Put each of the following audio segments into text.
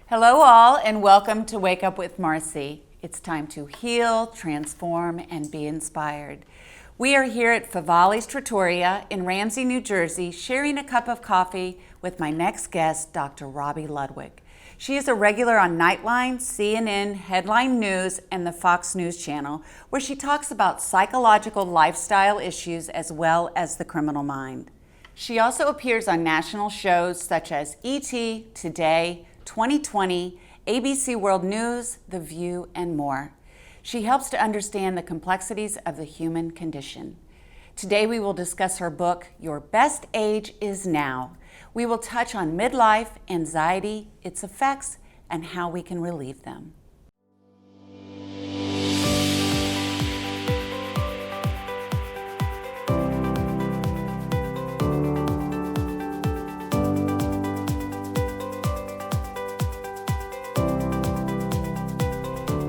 Hello all, and welcome to Wake Up with Marci. It's time to heal, transform, and be inspired. We are here at Favali's Trattoria in Ramsey, New Jersey, sharing a cup of coffee with my next guest, Dr. Robi Ludwig. She is a regular on Nightline, CNN, Headline News, and the Fox News Channel, where she talks about psychological lifestyle issues as well as the criminal mind. She also appears on national shows such as E.T., Today, 2020, ABC World News, The View, and more. She helps to understand the complexities of the human condition. Today we will discuss her book, Your Best Age Is Now. We will touch on midlife, anxiety, its effects, and how we can relieve them.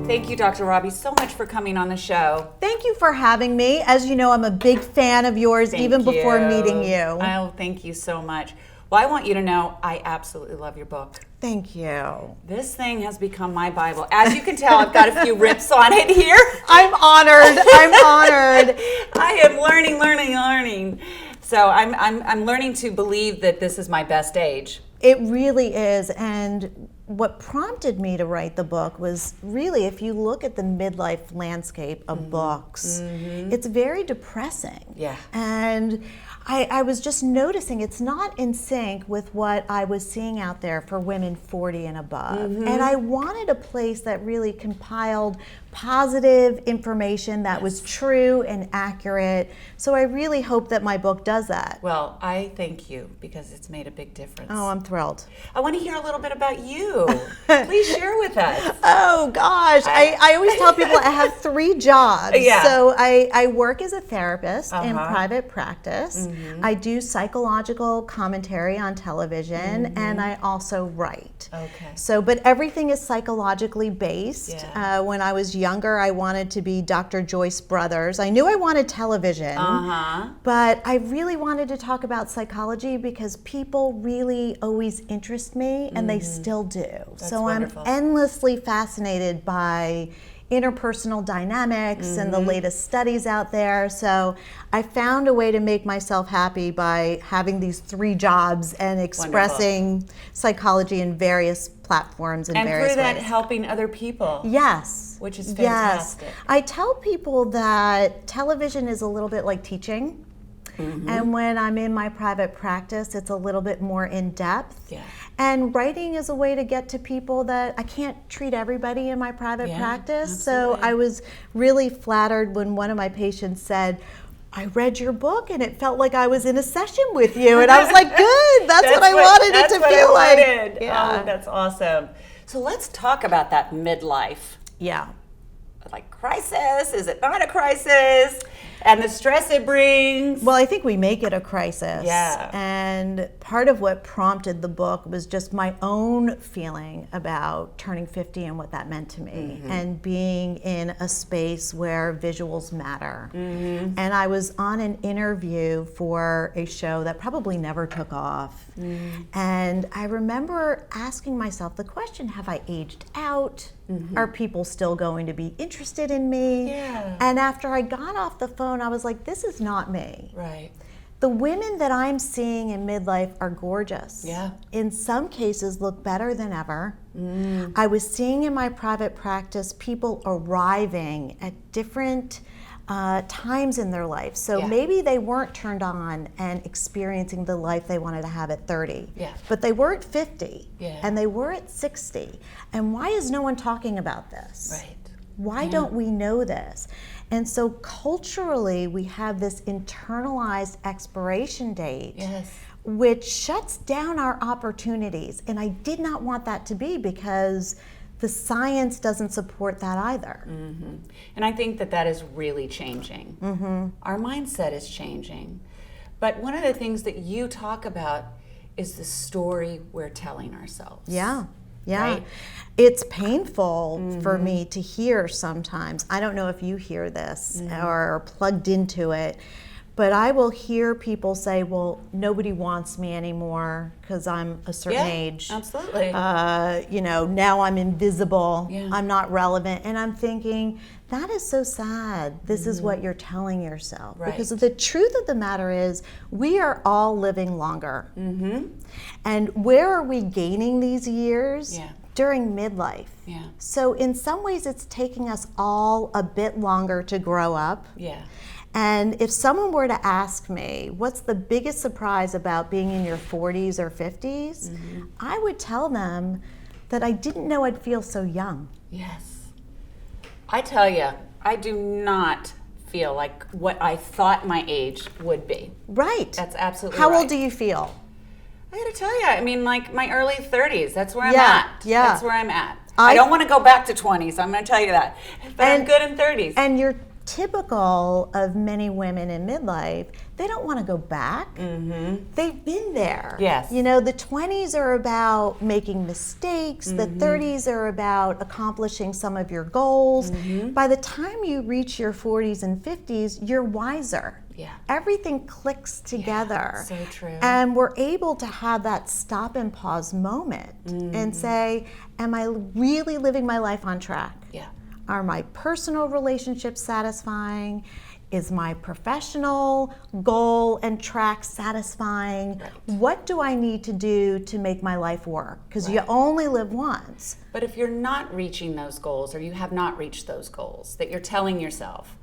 Thank you, Dr. Robi, so much for coming on the show. Thank you for having me. As you know, I'm a big fan of yours, even before meeting you. Oh, thank you so much. Well, I want you to know I absolutely love your book. Thank you. This thing has become my Bible. As you can tell, I've got a few rips on it here. I'm honored. I'm honored. I am learning. So I'm learning to believe that this is my best age. It really is. And what prompted me to write the book was really, if you look at the midlife landscape of books, it's very depressing. Yeah. And I was just noticing it's not in sync with what I was seeing out there for women 40 and above. And I wanted a place that really compiled positive information that was true and accurate. So I really hope that my book does that. Well, I thank you because it's made a big difference. Oh, I'm thrilled. I want to hear a little bit about you. Please share with us. Oh, gosh. I always tell people I have 3 jobs. Yeah. So I work as a therapist in private practice. I do psychological commentary on television, and I also write. Okay. So, but everything is psychologically based. Yeah. When I was younger, I wanted to be Dr. Joyce Brothers. I knew I wanted television, but I really wanted to talk about psychology because people really always interest me, and they still do. So wonderful. I'm endlessly fascinated by interpersonal dynamics and the latest studies out there. So I found a way to make myself happy by having these 3 jobs and expressing psychology in various platforms and various ways. And through that, helping other people. Yes. Which is fantastic. Yes. I tell people that television is a little bit like teaching. And when I'm in my private practice, it's a little bit more in depth. Yeah. And writing is a way to get to people that I can't treat everybody in my private practice. Absolutely. So I was really flattered when one of my patients said, I read your book and it felt like I was in a session with you. And I was like, good, that's what I wanted it to feel like. Yeah. Oh, that's awesome. So let's talk about that midlife. Yeah. Like crisis, is it not a crisis? And the stress it brings. Well, I think we make it a crisis. Yeah. And part of what prompted the book was just my own feeling about turning 50 and what that meant to me, and being in a space where visuals matter. And I was on an interview for a show that probably never took off. And I remember asking myself the question, have I aged out? Are people still going to be interested in me? Yeah. And after I got off the phone, I was like, this is not me. Right. The women that I'm seeing in midlife are gorgeous. Yeah. In some cases, look better than ever. I was seeing in my private practice people arriving at different times in their life. So maybe they weren't turned on and experiencing the life they wanted to have at 30. Yeah. But they were at 50. Yeah. And they were at 60. And why is no one talking about this? Right. Why don't we know this? And so culturally, we have this internalized expiration date, which shuts down our opportunities. And I did not want that to be, because the science doesn't support that either. And I think that is really changing. Our mindset is changing. But one of the things that you talk about is the story we're telling ourselves. Yeah. Right? It's painful for me to hear sometimes. I don't know if you hear this or are plugged into it, But I will hear people say, well, nobody wants me anymore because I'm a certain age. Absolutely. You know, now I'm invisible. Yeah. I'm not relevant. And I'm thinking, that is so sad. This is what you're telling yourself. Right. Because the truth of the matter is, we are all living longer. And where are we gaining these years? Yeah. During midlife. Yeah. So in some ways, it's taking us all a bit longer to grow up. Yeah. And if someone were to ask me, what's the biggest surprise about being in your 40s or 50s? I would tell them that I didn't know I'd feel so young. Yes. I tell you, I do not feel like what I thought my age would be. Right. That's absolutely How right. old do you feel? I gotta tell you, I mean, like my early 30s, that's where I'm Yeah, at. yeah. That's where I'm at. I don't want to go back to 20s, I'm gonna tell you that. But I'm good in 30s. And you're typical of many women in midlife. They don't want to go back. They've been there. Yes. You know, the 20s are about making mistakes. The 30s are about accomplishing some of your goals. By the time you reach your 40s and 50s, you're wiser. Yeah. Everything clicks together. So true. And we're able to have that stop and pause moment and say, am I really living my life on track? Yeah. Are my personal relationships satisfying? Is my professional goal and track satisfying? Right. What do I need to do to make my life work? Because you only live once. But if you're not reaching those goals, or you have not reached those goals that you're telling yourself,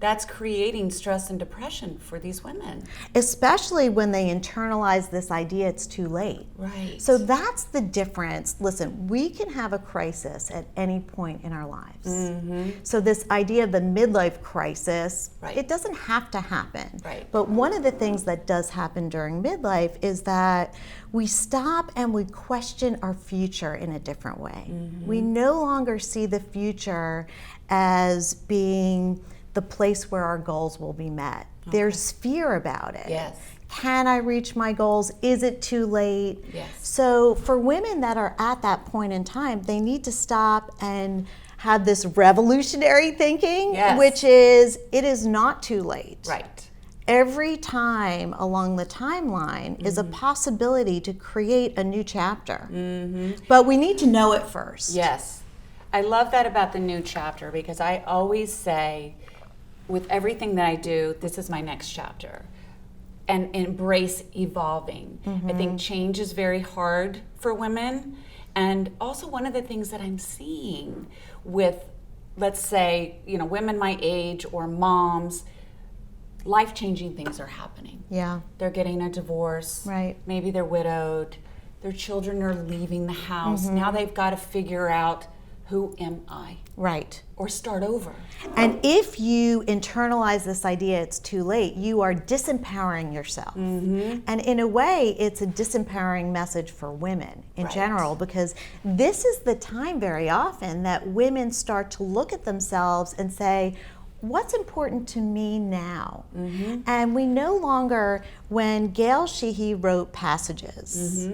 that's creating stress and depression for these women. Especially when they internalize this idea it's too late. Right. So that's the difference. Listen, we can have a crisis at any point in our lives. So this idea of the midlife crisis, it doesn't have to happen. Right. But one of the things that does happen during midlife is that we stop and we question our future in a different way. We no longer see the future as being the place where our goals will be met. There's fear about it. Yes. Can I reach my goals? Is it too late? Yes. So for women that are at that point in time, they need to stop and have this revolutionary thinking, which is, it is not too late. Right. Every time along the timeline is a possibility to create a new chapter. But we need to know it first. Yes. I love that about the new chapter, because I always say, with everything that I do, this is my next chapter. And embrace evolving. I think change is very hard for women. And also one of the things that I'm seeing with, let's say, you know, women my age or moms, life-changing things are happening. Yeah. They're getting a divorce. Right. Maybe they're widowed. Their children are leaving the house. Now they've got to figure out, who am I? Right. Or start over. And if you internalize this idea it's too late, you are disempowering yourself. And in a way, it's a disempowering message for women in general, because this is the time very often that women start to look at themselves and say, what's important to me now? And we no longer, when Gail Sheehy wrote Passages,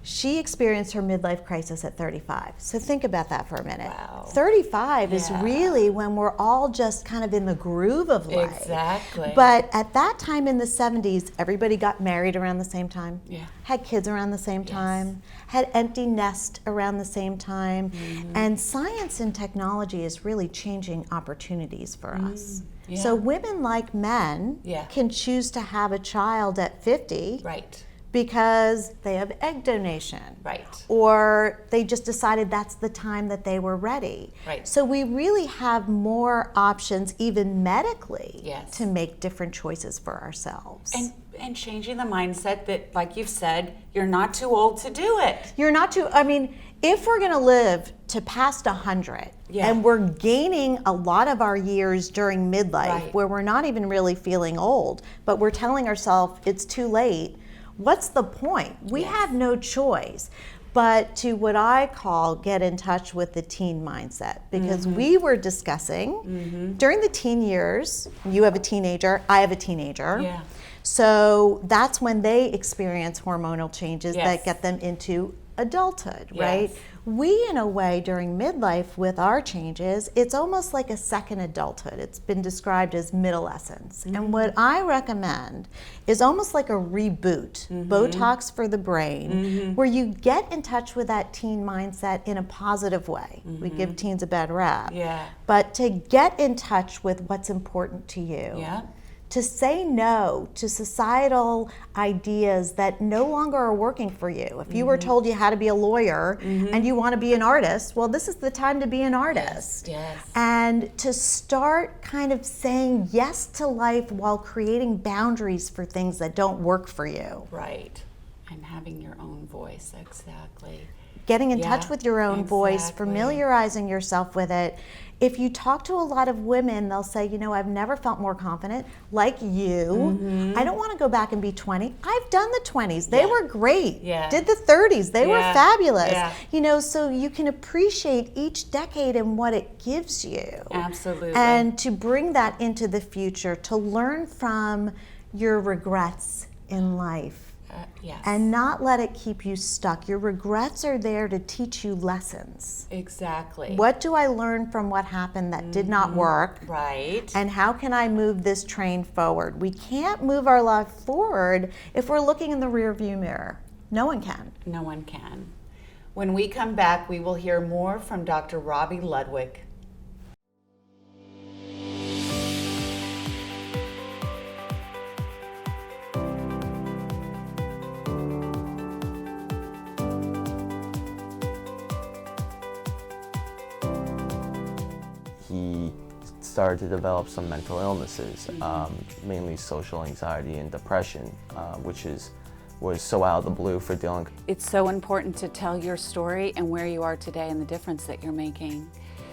she experienced her midlife crisis at 35. So think about that for a minute. Wow. 35 is really when we're all just kind of in the groove of life. Exactly. But at that time in the 70s, everybody got married around the same time, had kids around the same time, had empty nest around the same time. And science and technology is really changing opportunities for us. So women like men can choose to have a child at 50. Right. Because they have egg donation. Right. Or they just decided that's the time that they were ready. Right. So we really have more options, even medically, to make different choices for ourselves. And changing the mindset that, like you've said, you're not too old to do it. You're not too, I mean, if we're gonna live to past 100, and we're gaining a lot of our years during midlife, where we're not even really feeling old, but we're telling ourselves it's too late, what's the point? We have no choice but to, what I call, get in touch with the teen mindset. Because we were discussing during the teen years, you have a teenager, I have a teenager. So that's when they experience hormonal changes that get them into adulthood, Yes. right? We, in a way, during midlife with our changes, it's almost like a second adulthood. It's been described as midolescence. And what I recommend is almost like a reboot, Botox for the brain, where you get in touch with that teen mindset in a positive way. We give teens a bad rap. Yeah. But to get in touch with what's important to you. Yeah. To say no to societal ideas that no longer are working for you. If you were told you had to be a lawyer and you want to be an artist, well, this is the time to be an artist. Yes. And to start kind of saying yes to life while creating boundaries for things that don't work for you. Right. And having your own voice, exactly. Getting in touch with your own voice, exactly. familiarizing yourself with it. If you talk to a lot of women, they'll say, you know, I've never felt more confident like you. I don't want to go back and be 20. I've done the 20s. They were great. Yeah. Did the 30s. They were fabulous. Yeah. You know, so you can appreciate each decade and what it gives you. Absolutely. And to bring that into the future, to learn from your regrets in life. Yes. And not let it keep you stuck. Your regrets are there to teach you lessons. Exactly. What do I learn from what happened that did not work? Right. And how can I move this train forward? We can't move our life forward if we're looking in the rearview mirror. No one can. No one can. When we come back, we will hear more from Dr. Robi Ludwig. He started to develop some mental illnesses, mainly social anxiety and depression, which was so out of the blue for Dylan. It's so important to tell your story and where you are today and the difference that you're making.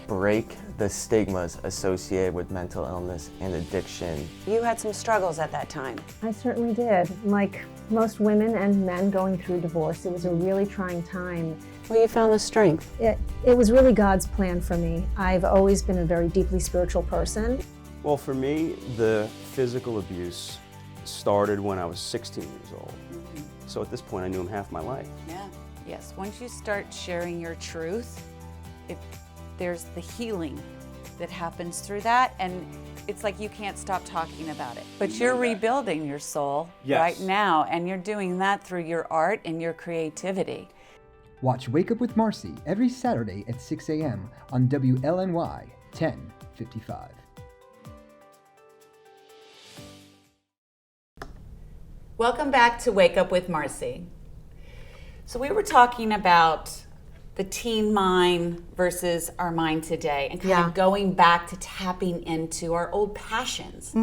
Break the stigmas associated with mental illness and addiction. You had some struggles at that time. I certainly did. Like most women and men going through divorce, it was a really trying time. Well, you found the strength. It was really God's plan for me. I've always been a very deeply spiritual person. Well, for me, the physical abuse started when I was 16 years old. So at this point, I knew him half my life. Yeah. Yes. Once you start sharing your truth, there's the healing that happens through that, and it's like you can't stop talking about it. But you're rebuilding your soul right now, and you're doing that through your art and your creativity. Watch Wake Up with Marci every Saturday at 6 a.m. on WLNY 1055. Welcome back to Wake Up with Marci. So we were talking about the teen mind versus our mind today, and kind of going back to tapping into our old passions,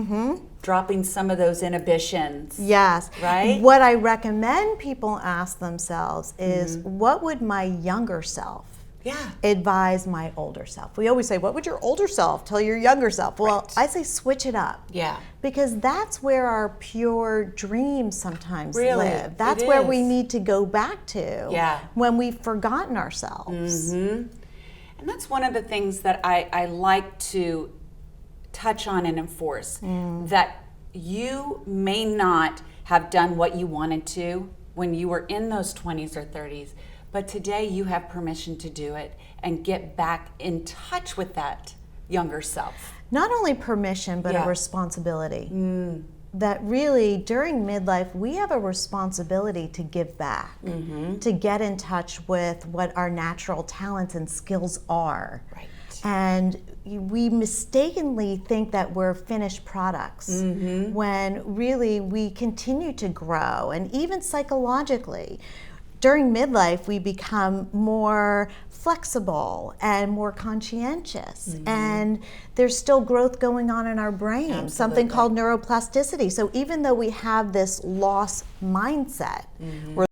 dropping some of those inhibitions. Yes. Right? What I recommend people ask themselves is, what would my younger self advise my older self? We always say, what would your older self tell your younger self? Well, I say switch it up. Yeah. Because that's where our pure dreams sometimes Really, live. That's it where we is. need to go back to when we've forgotten ourselves. And that's one of the things that I like to touch on and enforce, that you may not have done what you wanted to when you were in those 20s or 30s, but today you have permission to do it and get back in touch with that younger self. Not only permission, but a responsibility. That really, during midlife, we have a responsibility to give back, to get in touch with what our natural talents and skills are. Right. And we mistakenly think that we're finished products when really we continue to grow, and even psychologically. During midlife, we become more flexible and more conscientious, and there's still growth going on in our brain, something called neuroplasticity. So even though we have this loss mindset, we're